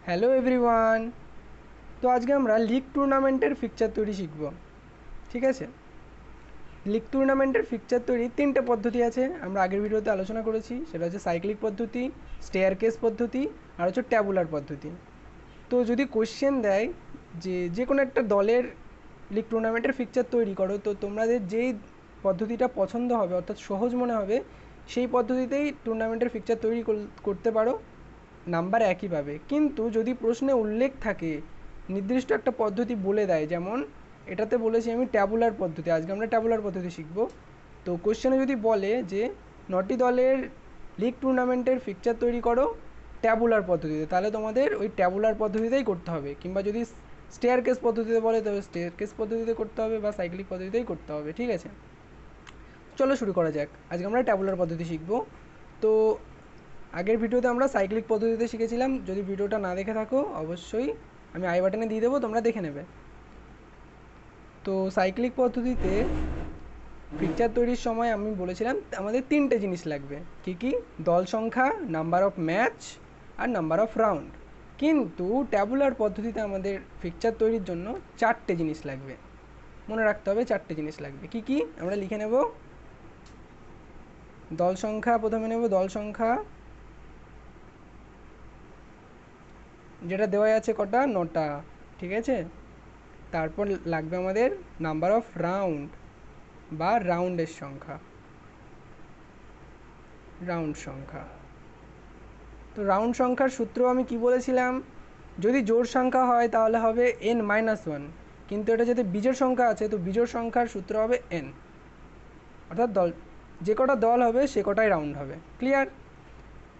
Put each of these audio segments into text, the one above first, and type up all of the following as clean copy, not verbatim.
Hello everyone. তো আজকে আমরা লিগ টুর্নামেন্টের ফিকচার তৈরি শিখব। ঠিক আছে, লিগ টুর্নামেন্টের ফিকচার তৈরি তিনটে পদ্ধতি আছে, আমরা আগের ভিডিওতে আলোচনা করেছি। সেটা হচ্ছে সাইক্লিক পদ্ধতি, স্টেয়ারকেস পদ্ধতি, আর হচ্ছে ট্যাবুলার পদ্ধতি। তো যদি কোশ্চেন দেয় যে যে কোনো একটা দলের লিগ টুর্নামেন্টের ফিকচার তৈরি করো, তো তোমাদের যেই পদ্ধতিটা পছন্দ হবে অর্থাৎ সহজ মনে হবে সেই পদ্ধতিতেই টুর্নামেন্টের ফিকচার তৈরি করতে পারো, নাম্বার একই পাবে। কিন্তু যদি প্রশ্নে উল্লেখ থাকে, নির্দিষ্ট একটা পদ্ধতি বলে দেয়, যেমন এটাতে বলেছি আমি ট্যাবুলার পদ্ধতি, আজকে আমরা ট্যাবুলার পদ্ধতি শিখব। তো কোশ্চেনে যদি বলে যে 9টি দলের লিগ টুর্নামেন্টের ফিকচার তৈরি করো ট্যাবুলার পদ্ধতিতে, তাহলে তোমাদের ওই ট্যাবুলার পদ্ধতিতেই করতে হবে। কিংবা যদি স্টেয়ারকেস পদ্ধতিতে বলে তবে স্টেয়ারকেস পদ্ধতিতে করতে হবে বা সাইক্লিক পদ্ধতিতেই করতে হবে। ঠিক আছে, চলো শুরু করা যাক। আজকে আমরা ট্যাবুলার পদ্ধতি শিখব। তো আগের ভিডিওতে আমরা সাইক্লিক পদ্ধতিতে শিখেছিলাম, যদি ভিডিওটা না দেখে থাকো অবশ্যই আমি আই বাটনে দিয়ে দেবো, তোমরা দেখে নেবে। তো সাইক্লিক পদ্ধতিতে পিকচার তৈরির সময় আমি বলেছিলাম আমাদের তিনটে জিনিস লাগবে। কি কি? দল সংখ্যা, নাম্বার অফ ম্যাচ, আর নাম্বার অফ রাউন্ড। কিন্তু ট্যাবুলার পদ্ধতিতে আমাদের পিকচার তৈরির জন্য চারটে জিনিস লাগবে। মনে রাখতে হবে চারটে জিনিস লাগবে। কি কি? আমরা লিখে নেব। দল সংখ্যা প্রথমে নেব, দল সংখ্যা যেটা দেওয়া আছে কটা, 9টা। ঠিক আছে, তারপর লাগবে আমাদের নাম্বার অফ রাউন্ড বা রাউন্ডের সংখ্যা, রাউন্ড সংখ্যা। তো রাউন্ড সংখ্যার সূত্র আমি কি বলেছিলাম? যদি জোড় সংখ্যা হয় তাহলে হবে n-1, কিন্তু এটা যদি বিজোড় সংখ্যা আছে তো বিজোড় সংখ্যার সূত্র হবে n। অর্থাৎ দল যে কটা দল হবে সে কটাই রাউন্ড হবে। ক্লিয়ার?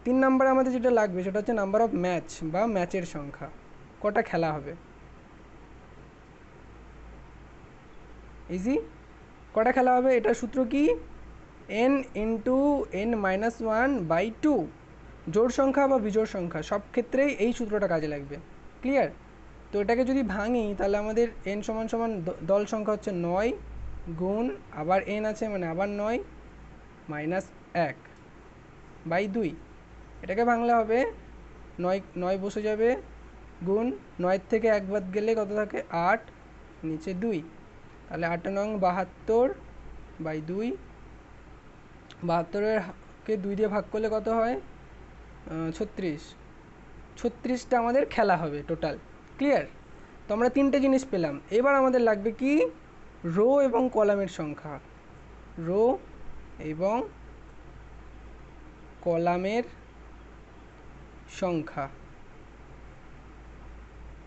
3 নম্বরে আমাদের যেটা লাগবে সেটা হচ্ছে নাম্বার অফ ম্যাচ বা ম্যাচের সংখ্যা, কটা খেলা হবে। ইজি, কটা খেলা হবে? এটার সূত্র কি? n × n-1/2। জোড় সংখ্যা বা বিজোড় সংখ্যা সব ক্ষেত্রেই এই সূত্রটা কাজে লাগবে। ক্লিয়ার? তো এটাকে যদি ভাঙি তাহলে আমাদের n সমান সমান দল সংখ্যা হচ্ছে 9 গুণ আবার n আছে মানে আবার 9 মাইনাস 1/2। এটাকে ভাঙলে হবে 9 বসে যাবে, গুণ 9 থেকে 1 বাদ গেলে কত থাকে? 8, নিচে 2, তাহলে 8 × 72/2। 72-কে 2 দিয়ে ভাগ করলে কত হয়? 36। 36টা আমাদের খেলা হবে টোটাল। ক্লিয়ার? তো আমরা তিনটে জিনিস পেলাম। এবার আমাদের লাগবে কি? রো এবং কলামের সংখ্যা। রো এবং কলামের সংখ্যা।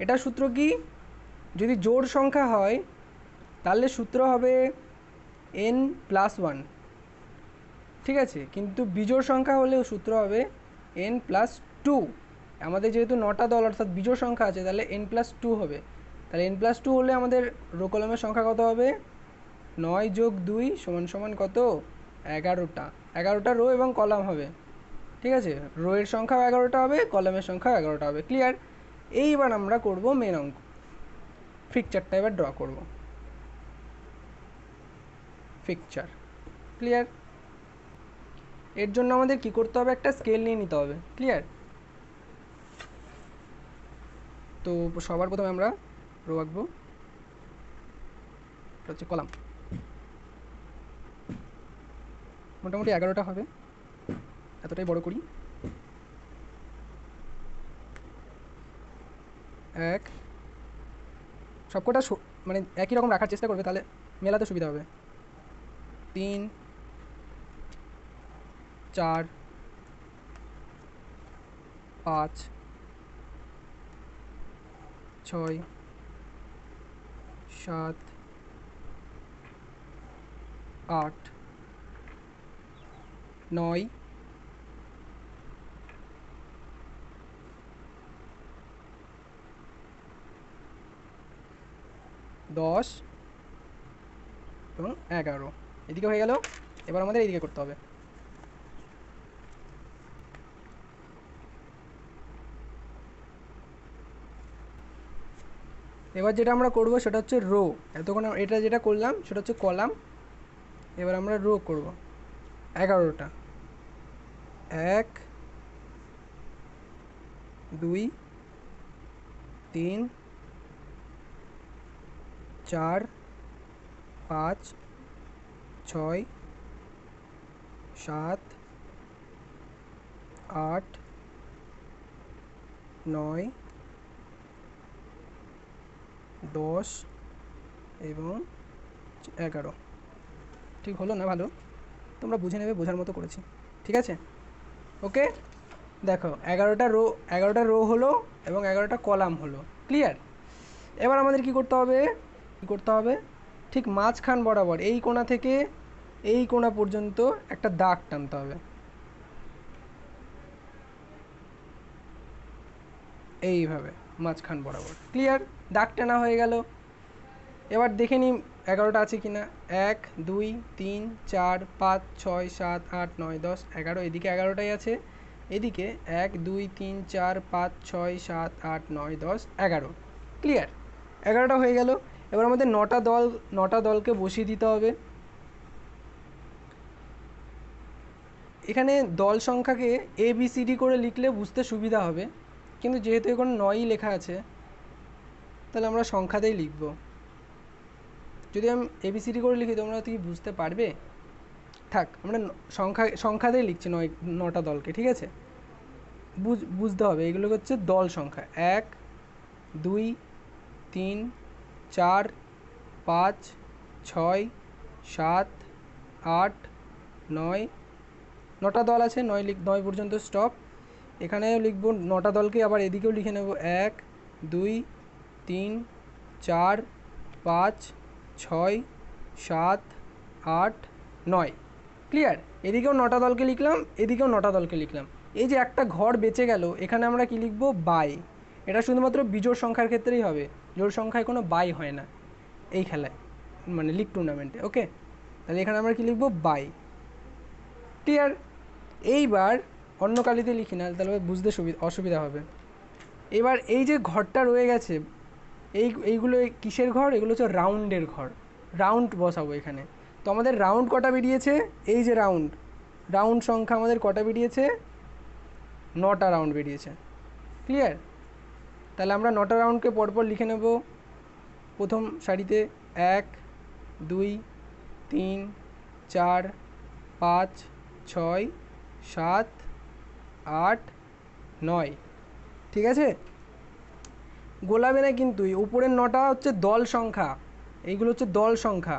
এটা সূত্র কি? যদি জোড় সংখ্যা হয় তাহলে সূত্র হবে n+1। ঠিক আছে, কিন্তু বিজোড় সংখ্যা হলেও সূত্র হবে n+2। আমাদের যেহেতু 9টা দল অর্থাৎ বিজোড় সংখ্যা আছে, তাহলে n+2 হবে। তাহলে n+2 হলে আমাদের রো কলমের সংখ্যা কত হবে? 9 + 2 = কত? 11টা। 11টা রো এবং কলাম হবে। ঠিক আছে, রো এর সংখ্যাও 11টা হবে, কলামের সংখ্যাও 11টা হবে। ক্লিয়ার? এইবার আমরা করব মেন অঙ্ক, পিকচারটা এবার ড্র করব। পিকচার। ক্লিয়ার? এর জন্য আমাদের কি করতে হবে? একটা স্কেল নিয়ে নিতে হবে। ক্লিয়ার? তো সবার প্রথমে আমরা রো আঁকবো, এটা হচ্ছে কলাম। মোটামুটি 11টা হবে, এতটাই বড় করি। 1, সবকটা মানে একই রকম রাখার চেষ্টা করবে, তাহলে মেলাতে সুবিধা হবে। 3, 4, 5, 6, 7, 8, 9, 10 এবং 11। এদিকে হয়ে গেল। এবার আমাদের এইদিকে করতে হবে। এবার যেটা আমরা করব সেটা হচ্ছে রো। এতক্ষণ এটা যেটা করলাম সেটা হচ্ছে কলাম, এবার আমরা রো করব। 11টা। 1, 2, 3 4 5 6 7 8 9 10 এবং 11। ঠিক হলো না? ভালো, তোমরা বুঝে নেবে, বোঝার মতো করেছি, ঠিক আছে? ওকে, দেখো 11টা রো হলো এবং 11টা কলাম হলো। ক্লিয়ার? এবার আমাদের কি করতে হবে, ঠিক মাঝখান বরাবর এই কোণা থেকে এই কোণা পর্যন্ত একটা দাগ টানতে হবে, এইভাবে মাঝখান বরাবর। ক্লিয়ার? দাগ টানা হয়ে গেল। এবার দেখে নিই 11টা আছে কি না। 1 2 3 4 5 6 7 8 9 10 11, এদিকে 11টাই আছে, এদিকে 1 2 3 4 5 6 7 8 9 10 11। ক্লিয়ার? 11টা হয়ে গেল। এবার আমাদের 9টা দলকে বসিয়ে দিতে হবে। এখানে দল সংখ্যাকে ABCD করে লিখলে বুঝতে সুবিধা হবে, কিন্তু যেহেতু এখন 9ই লেখা আছে তাহলে আমরা সংখ্যাতেই লিখব। যদি আমি ABCD করে লিখি তোমরা কি বুঝতে পারবে? থাক, আমরা সংখ্যাতেই লিখছি 9টা দলকে, ঠিক আছে? বুঝতে হবে এগুলো হচ্ছে দল সংখ্যা। 1 2 3 4 5 6 7 8 9। 9টা দল আছে, 9 পর্যন্ত স্টপ। এখানেও লিখব 9টা দলকে, আবার এদিকেও লিখে নেব 1 2 3 4 5 6 7 8 9। ক্লিয়ার? এদিকেও 9টা দলকে লিখলাম, এদিকেও 9টা দলকে লিখলাম। এই যে একটা ঘর বেঁচে গেল, এখানে আমরা কি লিখব? বাই। এটা শুধুমাত্র বিজোড় সংখ্যার ক্ষেত্রেই হবে, জোড় সংখ্যায় কোনো বাই হয় না এই খেলায়, মানে লিগ টুর্নামেন্টে। ওকে, তাহলে এখানে আমরা কি লিখব? বাই। ক্লিয়ার? এইবার অন্য কালিতে লিখি না, তাহলে বুঝতে অসুবিধা হবে। এবার এই যে ঘরটা রয়ে গেছে, এইগুলো কিসের ঘর? এগুলো হচ্ছে রাউন্ডের ঘর। রাউন্ড বসাবো এখানে। তো আমাদের রাউন্ড কটা বেরিয়েছে? এই যে রাউন্ড সংখ্যা আমাদের কটা বেরিয়েছে? 9টা রাউন্ড বেরিয়েছে। ক্লিয়ার? তাহলে আমরা 9টা রাউন্ডকে পরপর লিখে নেব। প্রথম সারিতে 1 2 3 4 5 6 7 8 9। ঠিক আছে? গোলাবে না কিন্তু, উপরের 9টা হচ্ছে দল সংখ্যা, এইগুলো হচ্ছে দল সংখ্যা।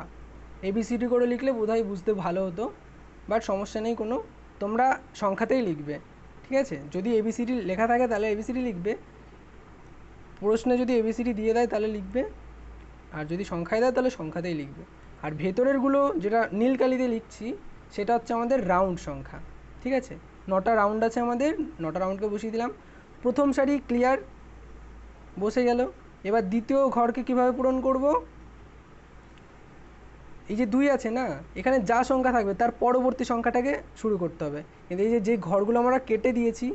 ABCD করে লিখলে বোধহয় বুঝতে ভালো হতো, বাট সমস্যা নেই কোনো, তোমরা সংখ্যাতেই লিখবে। ঠিক আছে? যদি ABCD লেখা থাকে তাহলে ABCD লিখবে, প্রশ্নে যদি ABCD দিয়ে দেয় তাহলে লিখবে, আর যদি সংখ্যায় দেয় তাহলে সংখ্যাতেই লিখবে। আর ভেতরেরগুলো যেটা নীল কালিতে লিখছি সেটা হচ্ছে আমাদের রাউন্ড সংখ্যা। ঠিক আছে? 9টা রাউন্ড আছে আমাদের, 9টা রাউন্ডকে বসিয়ে দিলাম। প্রথম সারি ক্লিয়ার, বসে গেল। এবার দ্বিতীয় ঘরকে কিভাবে পূরণ করব? এই যে 2 আছে না, এখানে যা সংখ্যা থাকবে তার পরবর্তী সংখ্যাটাকে শুরু করতে হবে। কিন্তু এই যে ঘরগুলো আমরা কেটে দিয়েছি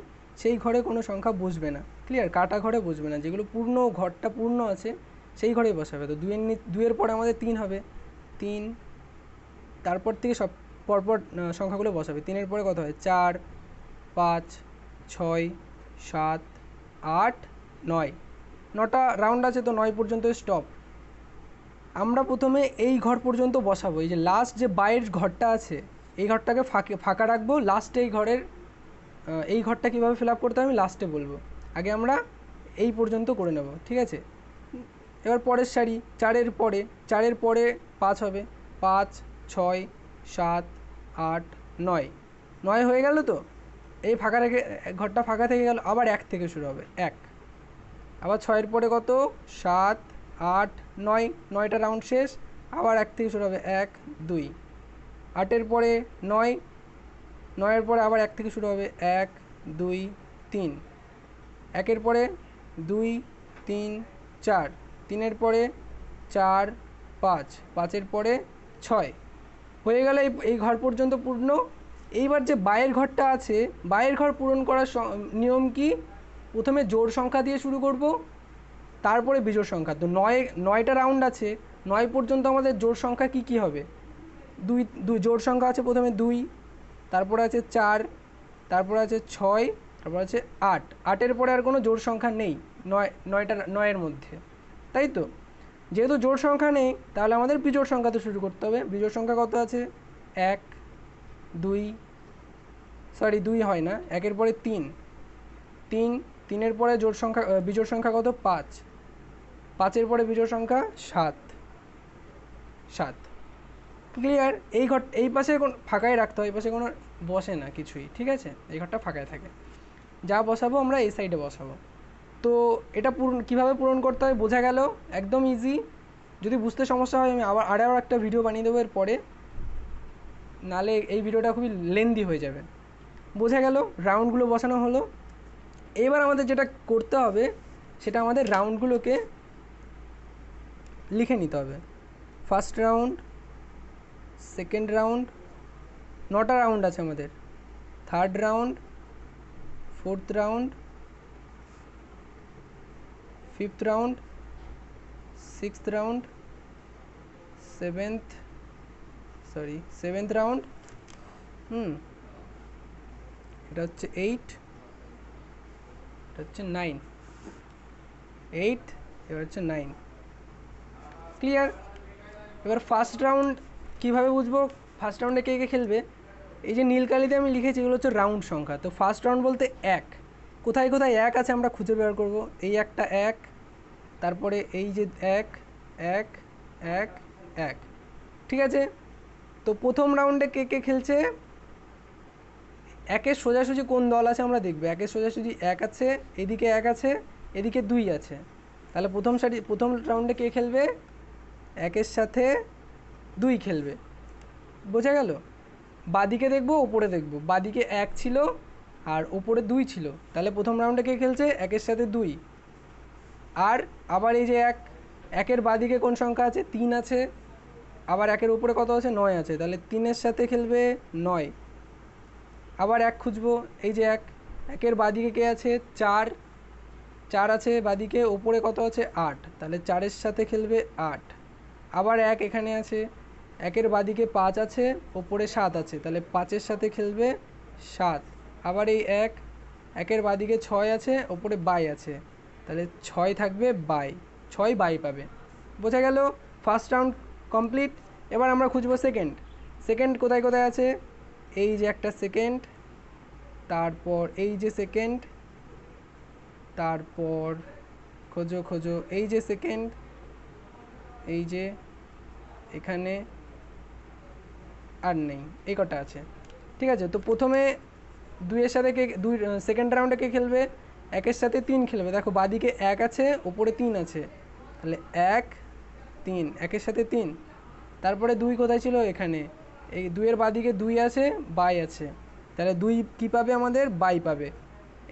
সেই ঘরে কোনো সংখ্যা বসবে না। ক্লিয়ার? কাটা ঘরে বসবে না, যেগুলো পূর্ণ, ঘরটা পূর্ণ আছে সেই ঘরেই বসাবে। তো 2-এর পরে আমাদের 3 হবে, 3, তারপর থেকে সব পরপর সংখ্যাগুলো বসাবে। 3-এর পরে কত হয়? 4 5 6 7 8 9। 9টা রাউন্ড আছে, তো 9 পর্যন্ত স্টপ। আমরা প্রথমে এই ঘর পর্যন্ত বসাবো। এই যে লাস্ট যে বাইরের ঘরটা আছে এই ঘরটাকে ফাঁকা রাখবো। লাস্টে এই ঘরটা কীভাবে ফিল আপ করতে হবে আমি লাস্টে বলবো, আগে আমরা এই পর্যন্ত করে নেব। ঠিক আছে? এবার পরের সারি 4-এর পরে 5 হবে, 5 6 7 8 9। 9 হয়ে গেল তো, এই ফাঁকা রেখে ঘরটা ফাঁকা থেকে গেল, আবার 1 থেকে শুরু হবে, 1। আবার 6-এর পরে কত? 7 8 9, 9টা রাউন্ড শেষ, আবার 1 থেকে শুরু হবে, 1 2। 8-এর পরে 9, 9-এর পরে আবার 1 থেকে শুরু হবে, 1 2 3। 1-এর পরে 2 3 4, 3-এর পরে 4 5, 5-এর পরে 6। হয়ে গেল এই ঘর পর্যন্ত পূর্ণ। এইবার যে বাইরের ঘরটা আছে, বাইরের ঘর পূরণ করার নিয়ম কি? প্রথমে জোড় সংখ্যা দিয়ে শুরু করব, তারপরে বিজোড় সংখ্যা। তো 9টা রাউন্ড আছে, 9 পর্যন্ত আমাদের জোড় সংখ্যা কি কি হবে? 2 জোড় সংখ্যা আছে, প্রথমে 2, তারপরে আছে 4, তারপরে আছে 6, তারপর আছে 8, 8-এর পরে আর কোনো জোড় সংখ্যা নেই 9এর মধ্যে, তাই তো? যেহেতু জোড় সংখ্যা নেই তাহলে আমাদের বিজোড় সংখ্যাতে শুরু করতে হবে। বিজোড় সংখ্যা কত আছে? 1, 2, সরি 2 হয় না, 1-এর পরে 3, 3-এর পরে জোড় সংখ্যা বিজোড় সংখ্যা কত? 5, 5-এর পরে বিজোড় সংখ্যা 7। ক্লিয়ার? এই পাশে কোনো ফাঁকাই রাখতে হয়, এই পাশে কোনো বসে না কিছুই, ঠিক আছে? এই ঘরটা ফাঁকাই থাকে। যা বসাবো আমরা এই সাইডে বসাবো। তো এটা কীভাবে পূরণ করতে হয় বোঝা গেল, একদম ইজি। যদি বুঝতে সমস্যা হয় আমি আরও একটা ভিডিও বানিয়ে দেবো এর পরে, নাহলে এই ভিডিওটা খুবই লেন্দি হয়ে যাবে। বোঝা গেল? রাউন্ডগুলো বসানো হলো। এবার আমাদের যেটা করতে হবে সেটা আমাদের রাউন্ডগুলোকে লিখে নিতে হবে। ফার্স্ট রাউন্ড, সেকেন্ড রাউন্ড, 9টা রাউন্ড আছে আমাদের, third round, fourth round, fifth round, sixth round, seventh round, এটা হচ্ছে 8, এটা হচ্ছে 9, 8, এবার হচ্ছে 9। ক্লিয়ার? এবার ফার্স্ট রাউন্ড কীভাবে বুঝবো ফার্স্ট রাউন্ডে কে কে খেলবে? এই যে নীল কালিতে আমি লিখেছি এগুলো হচ্ছে রাউন্ড সংখ্যা। তো ফার্স্ট রাউন্ড বলতে 1, কোথায় কোথায় 1 আছে আমরা খুঁজে বের করব। এই একটা 1, তারপরে এই যে 1, 1, 1, 1, ঠিক আছে? তো প্রথম রাউন্ডে কে কে খেলছে? 1-এর সোজাসুজি কোন দল আছে আমরা দেখব। 1-এর সোজাসুজি 1 আছে, এদিকে 1 আছে, এদিকে 2 আছে। তাহলে প্রথম রাউন্ডে কে খেলবে? 1-এর সাথে 2 খেলবে। বোঝা গেল? বাদিকে দেখবো, ওপরে দেখবো। বাদিকে 1 ছিল আর ওপরে 2 ছিল, তাহলে প্রথম রাউন্ডে কে খেলছে? 1-এর সাথে 2। আর আবার এই যে 1-এর বাদিকে কোন সংখ্যা আছে? 3 আছে। আবার 1-এর উপরে কত আছে? 9 আছে, তাহলে 3-এর সাথে খেলবে 9। আবার 1 খুঁজবো, এই যে 1-এর বাদিকে কে আছে? 4 আছে বাদিকে, ওপরে কত আছে? 8, তাহলে 4-এর সাথে খেলবে 8। আবার 1 এখানে আছে, 1-এর বাদিকে 5 আছে, ওপরে 7 আছে, তাহলে 5-এর সাথে খেলবে 7। আবার এই 1-এর বাদিকে 6 আছে, ওপরে 22 আছে, তাহলে 6 থাকবে 22, 6 22 পাবে। বোঝা গেল? First round complete. এবার আমরা খুঁজবো সেকেন্ড কোথায় কোথায় আছে? এই যে একটা সেকেন্ড, তারপর এই যে সেকেন্ড, তারপর খোঁজো এই যে সেকেন্ড, এই যে এখানে আর নেই, এই কটা আছে, ঠিক আছে? তো প্রথমে 2-এর সাথে সেকেন্ড রাউন্ডে কে খেলবে? 1-এর সাথে 3 খেলবে। দেখো বাদিকে 1 আছে, ওপরে 3 আছে, তাহলে 1, 3, 1-এর সাথে 3। তারপরে 2 কোথায় ছিল? এখানে। এই 2-এর বাদিকে 2 আছে, 22 আছে, তাহলে 2 কী পাবে আমাদের? 22 পাবে।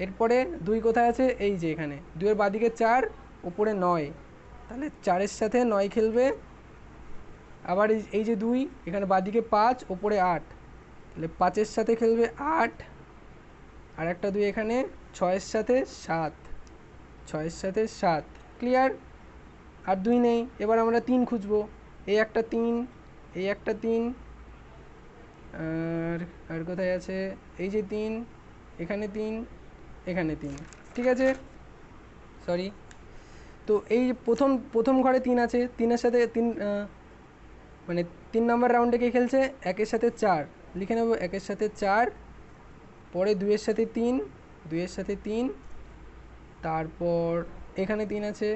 এরপরে 2 কোথায় আছে? এই যে এখানে। 2-এর বাদিকে 4, ওপরে 9, তাহলে 4-এর সাথে 9 খেলবে। আবার এই যে 2, এখানে বাদিকে 5, ওপরে 8, তাহলে 5-এর সাথে খেলবে 8। আর একটা 2 এখানে, 6-এর সাথে 7, 6-এর সাথে 7। ক্লিয়ার? আর 2 নেই। এবার আমরা 3 খুঁজবো। এই একটা 3, এই একটা 3, আর কোথায় আছে? এই যে 3, এখানে 3, এখানে 3, ঠিক আছে? সরি। তো এই প্রথম ঘরে 3 আছে, 3-এর সাথে 3, মানে 3 নম্বর রাউন্ডে কে খেলছে? 1-এর সাথে 4 লিখে নেব, 1-এর সাথে 4, পরে 2-এর সাথে 3, 2-এর সাথে 3, তারপর এখানে 3 আছে,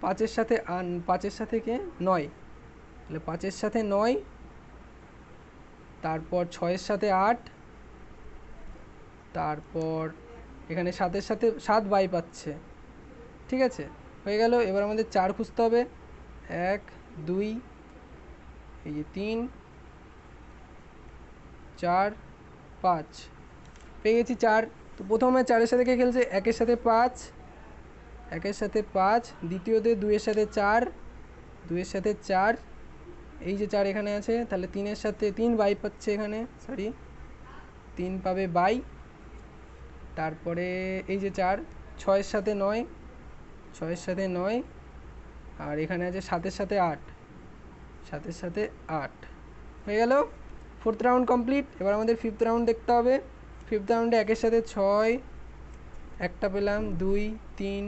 5-এর সাথে কে? 9, তাহলে 5-এর সাথে 9, তারপর 6-এর সাথে 8, তারপর এখানে 7-এর সাথে 7 বাই পাচ্ছে, ঠিক আছে? হয়ে গেল। এবার আমাদের 4 খুঁজতে হবে। 1, 2, এই যে 3, 4, 5, পেয়ে গেছি 4। তো প্রথমে 4-এর সাথে কে খেলছে? 1-এর সাথে 5, 1-এর সাথে 5, দ্বিতীয়তে 2-এর সাথে 4, 2-এর সাথে 4, এই যে 4 এখানে আছে, তাহলে 3-এর সাথে 3 বাই পাচ্ছে এখানে, সরি 3 পাবে বাই। তারপরে এই যে 4, 6-এর সাথে 9, 6-এর সাথে 9, আর এখানে আছে 7-এর সাথে 8, 7-এর সাথে 8, হয়ে গেল। Fourth round complete. এবার আমাদের ফিফথ রাউন্ড দেখতে হবে। ফিফথ রাউন্ডে 1-এর সাথে 6, একটা পেলাম, 2 3,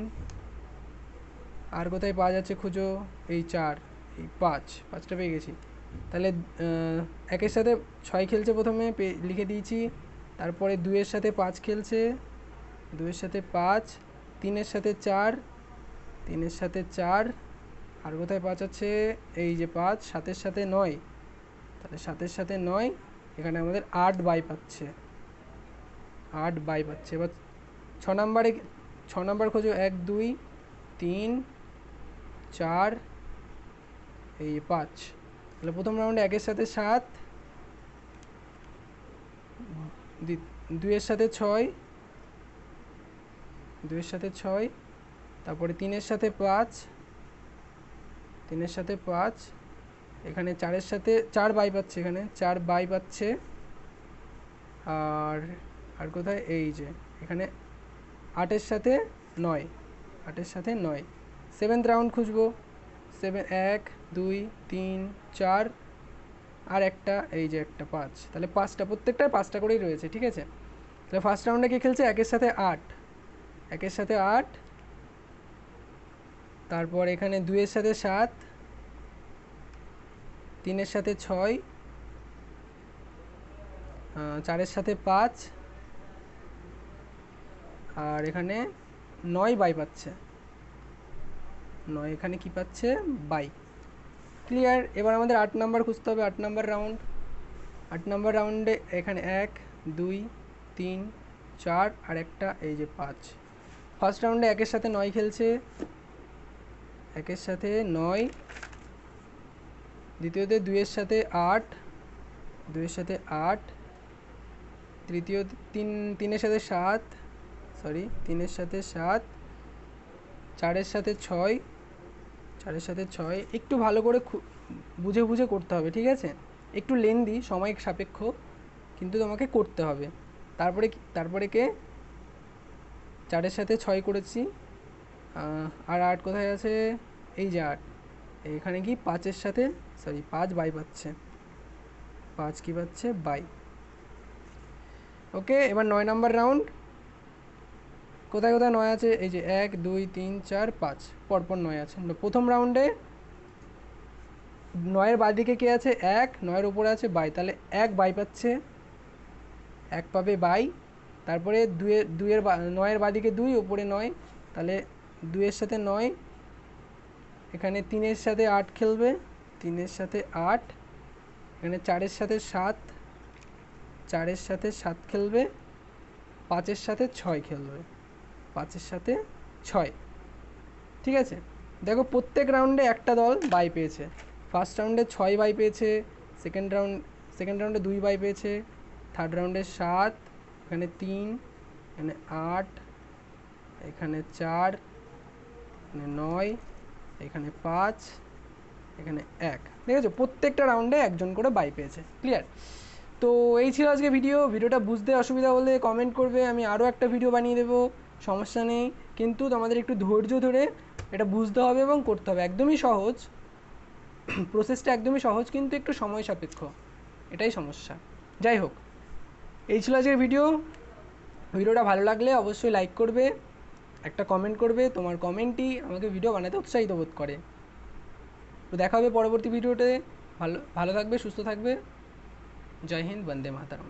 আর কোথায় পাওয়া যাচ্ছে খুঁজো, এই 4, এই 5, 5টা পেয়ে গেছি। তাহলে একের সাথে 6 খেলছে প্রথমে, লিখে দিয়েছি। তারপরে 2-এর সাথে 5 খেলছে, 2-এর সাথে 5, 3-এর সাথে 4, 3-এর সাথে 4, আর কোথায় 5 আছে, এই যে 5, 7-এর সাথে 9, তাহলে 7-এর সাথে 9, এখানে আমাদের 8 বাই পাচ্ছে, 8 বাই পাচ্ছে। এবার 6 নাম্বার খোঁজো, 1 2 3 4, এই 5। তাহলে প্রথম রাউন্ডে 1-এর সাথে 7, 2-এর সাথে 6, 2-এর সাথে 6, তারপরে 3-এর সাথে 5, 3-এর সাথে 5, এখানে 4-এর সাথে 4 বাই পাচ্ছে, এখানে 4 বাই পাচ্ছে। আর কোথায়, এই যে এখানে 8-এর সাথে 9, 8-এর সাথে 9। 7th রাউন্ড খুঁজবো, 1 2 3 4, আর একটা, এই যে একটা 5, তাহলে 5টা, প্রত্যেকটায় 5টা করেই রয়েছে, ঠিক আছে। তাহলে ফার্স্ট রাউন্ডে কে খেলছে, 1-এর সাথে 8, 1-এর সাথে 8, তারপর এখানে 2-এর সাথে 7, 3-এর সাথে 6, 4-এর সাথে 5, আর এখানে 9 বাই পাচ্ছে, 9 এখানে কি পাচ্ছে, বাই। ক্লিয়ার। এবার আমাদের 8 নাম্বার খুঁজতে হবে, 8 নাম্বার রাউন্ড। 8 নাম্বার রাউন্ডে এখানে 1 2 3 4, আর একটা, এই যে 5। ফার্স্ট রাউন্ডে 1-এর সাথে 9 খেলছে, 1-এর সাথে 9, দ্বিতীয়তে 2-এর সাথে 8, 2-এর সাথে 8, তৃতীয় 3-এর সাথে 7, 3-এর সাথে 7, 4-এর সাথে 6, 4-এর সাথে 6। একটু ভালো করে বুঝে বুঝে করতে হবে, ঠিক আছে, একটু লেন্দি, সময় সাপেক্ষ, কিন্তু তোমাকে করতে হবে। তারপরে কে 4-এর সাথে 6 করেছি, আর 8 কোথায় আছে, এই যে 8, এখানে কি 5-এর সাথে 5 বাই পাচ্ছে, 5 কি পাচ্ছে, বাই। ওকে, এবার 9 নাম্বার রাউন্ড। কোথায় কোথায় 9 আছে, এই যে 1 2 3 4 5, পরপর 9 আছে। প্রথম রাউন্ডে 9-এর বাঁদিকে কে আছে, 1, 9-এর উপরে আছে বাই, তাহলে 1 বাই পাচ্ছে, 1 পাবে বাই। তারপরে 9-এর বাঁদিকে 2, উপরে 9, তাহলে 2-এর সাথে 9, এখানে 3-এর সাথে 8 খেলবে, 3-এর সাথে 8, এখানে 4-এর সাথে 7, 4-এর সাথে 7 খেলবে, 5-এর সাথে 6 খেলবে, 5-এর সাথে 6, ঠিক আছে। দেখো প্রত্যেক রাউন্ডে একটা দল বাই পেয়েছে। ফার্স্ট রাউন্ডে 6 বাই পেয়েছে, সেকেন্ড রাউন্ডে 2 বাই পেয়েছে, থার্ড রাউন্ডে 7, এখানে 3, এখানে 8, এখানে 4, এখানে 9, এখানে 5, এখানে 1, ঠিক আছে। প্রত্যেকটা রাউন্ডে একজন করে বাই পেয়েছে। ক্লিয়ার? তো এই ছিল আজকে ভিডিওটা বুঝতে অসুবিধা হলে কমেন্ট করবে, আমি আরও একটা ভিডিও বানিয়ে দেবো, সমস্যা নেই। কিন্তু তোমাদের একটু ধৈর্য ধরে এটা বুঝতে হবে এবং করতে হবে। একদমই সহজ, প্রসেসটা একদমই সহজ, কিন্তু একটু সময় সাপেক্ষ, এটাই সমস্যা। যাই হোক, এই ছিল আজকের ভিডিওটা ভালো লাগলে অবশ্যই লাইক করবে, একটা কমেন্ট করবে, তোমার কমেন্টই আমাকে ভিডিও বানাতে উৎসাহিত বোধ করে। তো দেখা হবে পরবর্তী ভিডিওতে। ভালো থাকবে, সুস্থ থাকবে। জয় হিন্দ, বন্দে মাতরম।